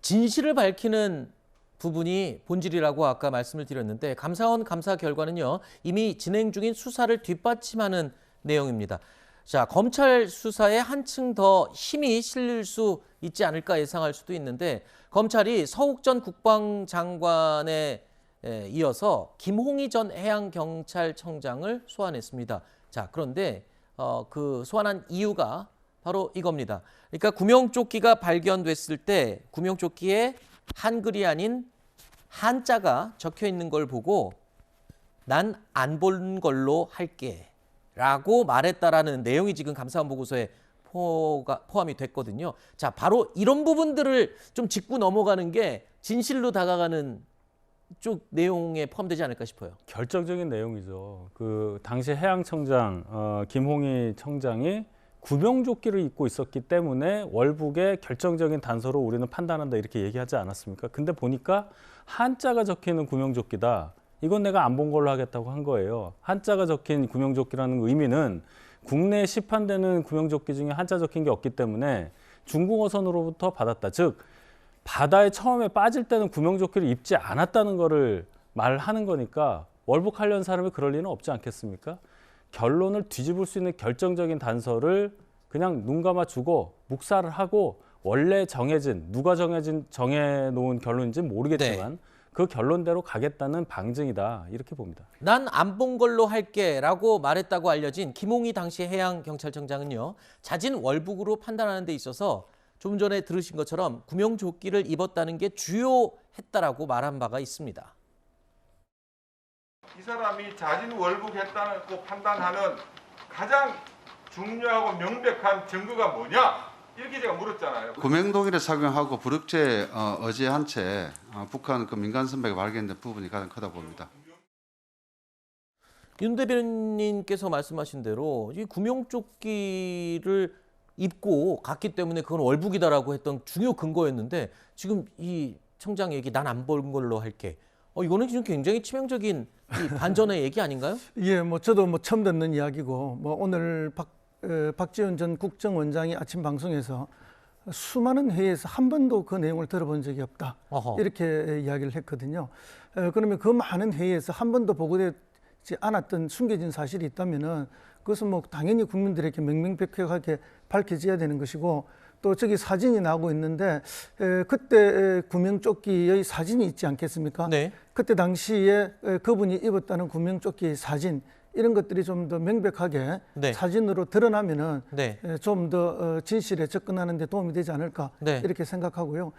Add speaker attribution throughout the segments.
Speaker 1: 진실을 밝히는 부분이 본질이라고 아까 말씀을 드렸는데 감사원 감사 결과는요. 이미 진행 중인 수사를 뒷받침하는 내용입니다. 자, 검찰 수사에 한층 더 힘이 실릴 수 있지 않을까 예상할 수도 있는데 검찰이 서욱 전 국방장관에 이어서 김홍희 전 해양경찰청장을 소환했습니다. 자, 그런데 그 소환한 이유가 바로 이겁니다. 그러니까 구명조끼가 발견됐을 때 구명조끼에 한글이 아닌 한자가 적혀 있는 걸 보고 난 안 본 걸로 할게 라고 말했다라는 내용이 지금 감사원 보고서에 포함이 됐거든요. 자, 바로 이런 부분들을 좀 짚고 넘어가는 게 진실로 다가가는 쪽 내용에 포함되지 않을까 싶어요.
Speaker 2: 결정적인 내용이죠. 그 당시 해양청장 김홍희 청장이 구명조끼를 입고 있었기 때문에 월북의 결정적인 단서로 우리는 판단한다 이렇게 얘기하지 않았습니까? 근데 보니까 한자가 적혀있는 구명조끼다. 이건 내가 안 본 걸로 하겠다고 한 거예요. 한자가 적힌 구명조끼라는 의미는 국내에 시판되는 구명조끼 중에 한자 적힌 게 없기 때문에 중국 어선으로부터 받았다. 즉 바다에 처음에 빠질 때는 구명조끼를 입지 않았다는 거를 말하는 거니까 월북하려는 사람이 그럴 리는 없지 않겠습니까? 결론을 뒤집을 수 있는 결정적인 단서를 그냥 눈 감아주고 묵살을 하고 원래 누가 정해놓은 결론인지는 모르겠지만
Speaker 1: 네.
Speaker 2: 그 결론대로 가겠다는 방증이다 이렇게 봅니다.
Speaker 1: 난 안 본 걸로 할게 라고 말했다고 알려진 김홍희 당시 해양경찰청장은요. 자진 월북으로 판단하는 데 있어서 좀 전에 들으신 것처럼 구명조끼를 입었다는 게 주요했다라고 말한 바가 있습니다.
Speaker 3: 이 사람이 자진 월북했다고 판단하는 가장 중요하고 명백한 증거가 뭐냐? 이렇게 제가 물었잖아요.
Speaker 4: 구명동일에 착용하고 부력제 어지한 채 북한 그 민간 선박에 발견된 부분이 가장 크다 봅니다.
Speaker 1: 윤 대변인께서 말씀하신 대로 이 구명조끼를 입고 갔기 때문에 그건 월북이다라고 했던 중요 근거였는데 지금 이 청장 얘기 난 안 본 걸로 할게. 이거는 지금 굉장히 치명적인 이 반전의 얘기 아닌가요?
Speaker 5: 예, 저도 처음 듣는 이야기고 오늘 박지원 전 국정원장이 아침 방송에서 수많은 회의에서 한 번도 그 내용을 들어본 적이 없다.
Speaker 1: 어허.
Speaker 5: 이렇게 이야기를 했거든요. 그러면 그 많은 회의에서 한 번도 보고되지 않았던 숨겨진 사실이 있다면은 그것은 당연히 국민들에게 명명백백하게 밝혀져야 되는 것이고 또 저기 사진이 나오고 있는데 그때 구명조끼의 사진이 있지 않겠습니까?
Speaker 1: 네.
Speaker 5: 그때 당시에 그분이 입었다는 구명조끼의 사진 이런 것들이 좀 더 명백하게
Speaker 1: 네.
Speaker 5: 사진으로 드러나면은
Speaker 1: 네.
Speaker 5: 좀 더 진실에 접근하는 데 도움이 되지 않을까
Speaker 1: 네.
Speaker 5: 이렇게 생각하고요.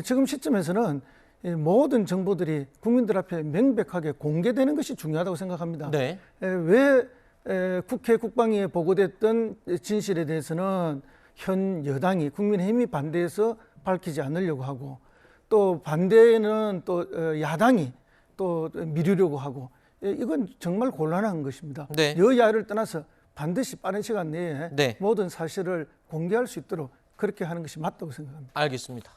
Speaker 5: 지금 시점에서는 모든 정보들이 국민들 앞에 명백하게 공개되는 것이 중요하다고 생각합니다.
Speaker 1: 네.
Speaker 5: 왜 국회 국방위에 보고됐던 진실에 대해서는 현 여당이 국민의힘이 반대해서 밝히지 않으려고 하고 또 반대에는 또 야당이 또 미루려고 하고 이건 정말 곤란한 것입니다.
Speaker 1: 네.
Speaker 5: 여야를 떠나서 반드시 빠른 시간 내에
Speaker 1: 네.
Speaker 5: 모든 사실을 공개할 수 있도록 그렇게 하는 것이 맞다고 생각합니다.
Speaker 1: 알겠습니다.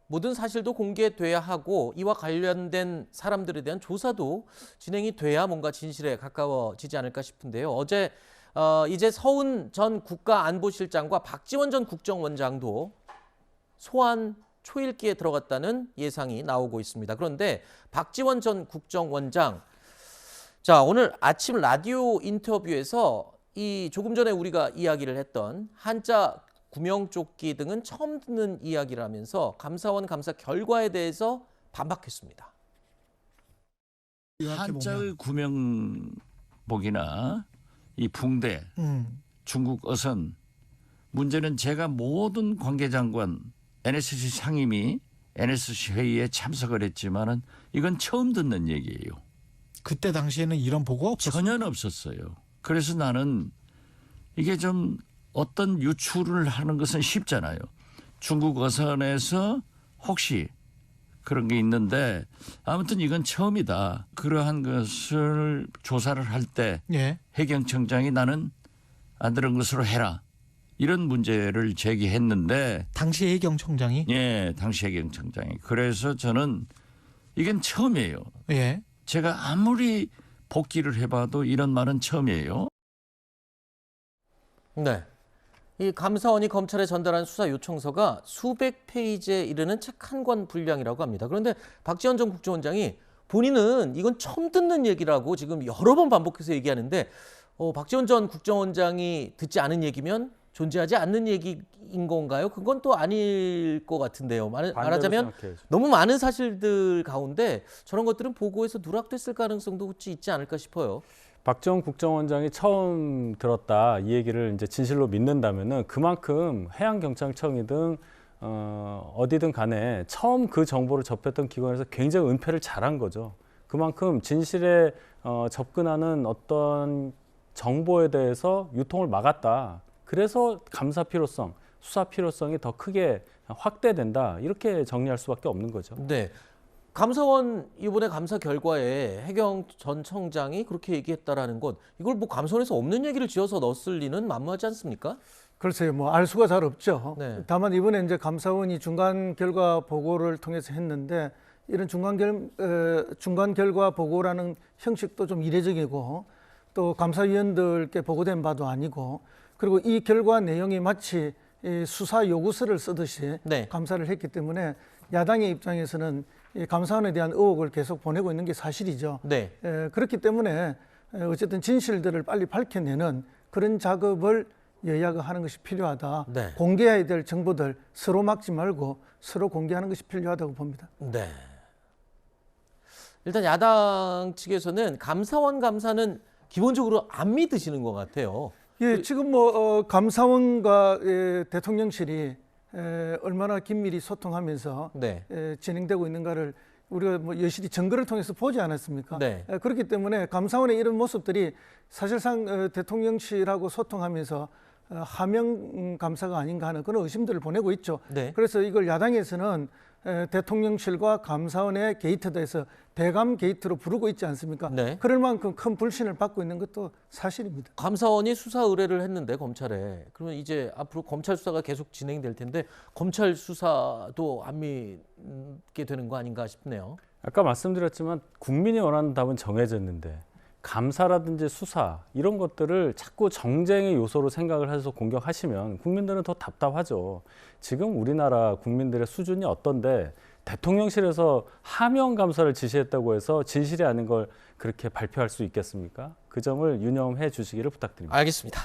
Speaker 1: 모든 사실도 공개돼야 하고 이와 관련된 사람들에 대한 조사도 진행이 돼야 뭔가 진실에 가까워지지 않을까 싶은데요. 어제 이제 서훈 전 국가안보실장과 박지원 전 국정원장도 소환 초읽기에 들어갔다는 예상이 나오고 있습니다. 그런데 박지원 전 국정원장, 자, 오늘 아침 라디오 인터뷰에서 이 조금 전에 우리가 이야기를 했던 한자 구명조끼 등은 처음 듣는 이야기라면서 감사원 감사 결과에 대해서 반박했습니다.
Speaker 6: 한자의 구명복이나 이 붕대, 중국 어선, 문제는 제가 모든 관계장관, NSC 상임위, NSC 회의에 참석을 했지만은 이건 처음 듣는 얘기예요.
Speaker 7: 그때 당시에는 이런 보고가 없었어요?
Speaker 6: 전혀 없었어요. 그래서 나는 이게 좀 어떤 유출을 하는 것은 쉽잖아요. 중국 어선에서 혹시 그런 게 있는데 아무튼 이건 처음이다. 그러한 것을 조사를 할 때
Speaker 7: 예.
Speaker 6: 해경청장이 나는 안 들은 것으로 해라. 이런 문제를 제기했는데
Speaker 7: 당시 해경청장이?
Speaker 6: 예, 당시 해경청장이. 그래서 저는 이건 처음이에요.
Speaker 7: 예.
Speaker 6: 제가 아무리 복귀를 해봐도 이런 말은 처음이에요.
Speaker 1: 네. 이 감사원이 검찰에 전달한 수사 요청서가 수백 페이지에 이르는 책 한 권 분량이라고 합니다. 그런데 박지원 전 국정원장이 본인은 이건 처음 듣는 얘기라고 지금 여러 번 반복해서 얘기하는데 박지원 전 국정원장이 듣지 않은 얘기면 존재하지 않는 얘기인 건가요? 그건 또 아닐 것 같은데요. 말하자면
Speaker 2: 생각해야죠.
Speaker 1: 너무 많은 사실들 가운데 저런 것들은 보고에서 누락됐을 가능성도 혹시 있지 않을까 싶어요.
Speaker 2: 박지원 국정원장이 처음 들었다 이 얘기를 이제 진실로 믿는다면은 그만큼 해양경찰청이든 어디든 간에 처음 그 정보를 접했던 기관에서 굉장히 은폐를 잘한 거죠. 그만큼 진실에 접근하는 어떤 정보에 대해서 유통을 막았다. 그래서 감사 필요성, 수사 필요성이 더 크게 확대된다. 이렇게 정리할 수밖에 없는 거죠.
Speaker 1: 네. 감사원 이번에 감사 결과에 해경 전 청장이 그렇게 얘기했다라는 것, 이걸 뭐 감사원에서 없는 얘기를 지어서 넣었을 리는 만무하지 않습니까?
Speaker 5: 글쎄요, 뭐 알 수가 잘 없죠.
Speaker 1: 네.
Speaker 5: 다만 이번에 이제 감사원이 중간 결과 보고를 통해서 했는데 이런 중간 결과 보고라는 형식도 좀 이례적이고 또 감사위원들께 보고된 바도 아니고 그리고 이 결과 내용이 마치 이 수사 요구서를 쓰듯이
Speaker 1: 네.
Speaker 5: 감사를 했기 때문에 야당의 입장에서는 이 감사원에 대한 의혹을 계속 보내고 있는 게 사실이죠.
Speaker 1: 네.
Speaker 5: 그렇기 때문에 어쨌든 진실들을 빨리 밝혀내는 그런 작업을 여야가 하는 것이 필요하다.
Speaker 1: 네.
Speaker 5: 공개해야 될 정보들 서로 막지 말고 서로 공개하는 것이 필요하다고 봅니다.
Speaker 1: 네. 일단 야당 측에서는 감사원 감사는 기본적으로 안 믿으시는 것 같아요.
Speaker 5: 예, 지금 뭐 감사원과 대통령실이 얼마나 긴밀히 소통하면서
Speaker 1: 네.
Speaker 5: 진행되고 있는가를 우리가 뭐 여실히 증거를 통해서 보지 않았습니까?
Speaker 1: 네.
Speaker 5: 그렇기 때문에 감사원의 이런 모습들이 사실상 대통령실하고 소통하면서 하명 감사가 아닌가 하는 그런 의심들을 보내고 있죠.
Speaker 1: 네.
Speaker 5: 그래서 이걸 야당에서는 대통령실과 감사원의 게이트에서 대감 게이트로 부르고 있지 않습니까?
Speaker 1: 네.
Speaker 5: 그럴 만큼 큰 불신을 받고 있는 것도 사실입니다.
Speaker 1: 감사원이 수사 의뢰를 했는데 검찰에 그러면 이제 앞으로 검찰 수사가 계속 진행될 텐데 검찰 수사도 안 믿게 되는 거 아닌가 싶네요.
Speaker 2: 아까 말씀드렸지만 국민이 원하는 답은 정해졌는데 감사라든지 수사 이런 것들을 자꾸 정쟁의 요소로 생각을 해서 공격하시면 국민들은 더 답답하죠. 지금 우리나라 국민들의 수준이 어떤데 대통령실에서 하명 감사를 지시했다고 해서 진실이 아닌 걸 그렇게 발표할 수 있겠습니까? 그 점을 유념해 주시기를 부탁드립니다.
Speaker 1: 알겠습니다.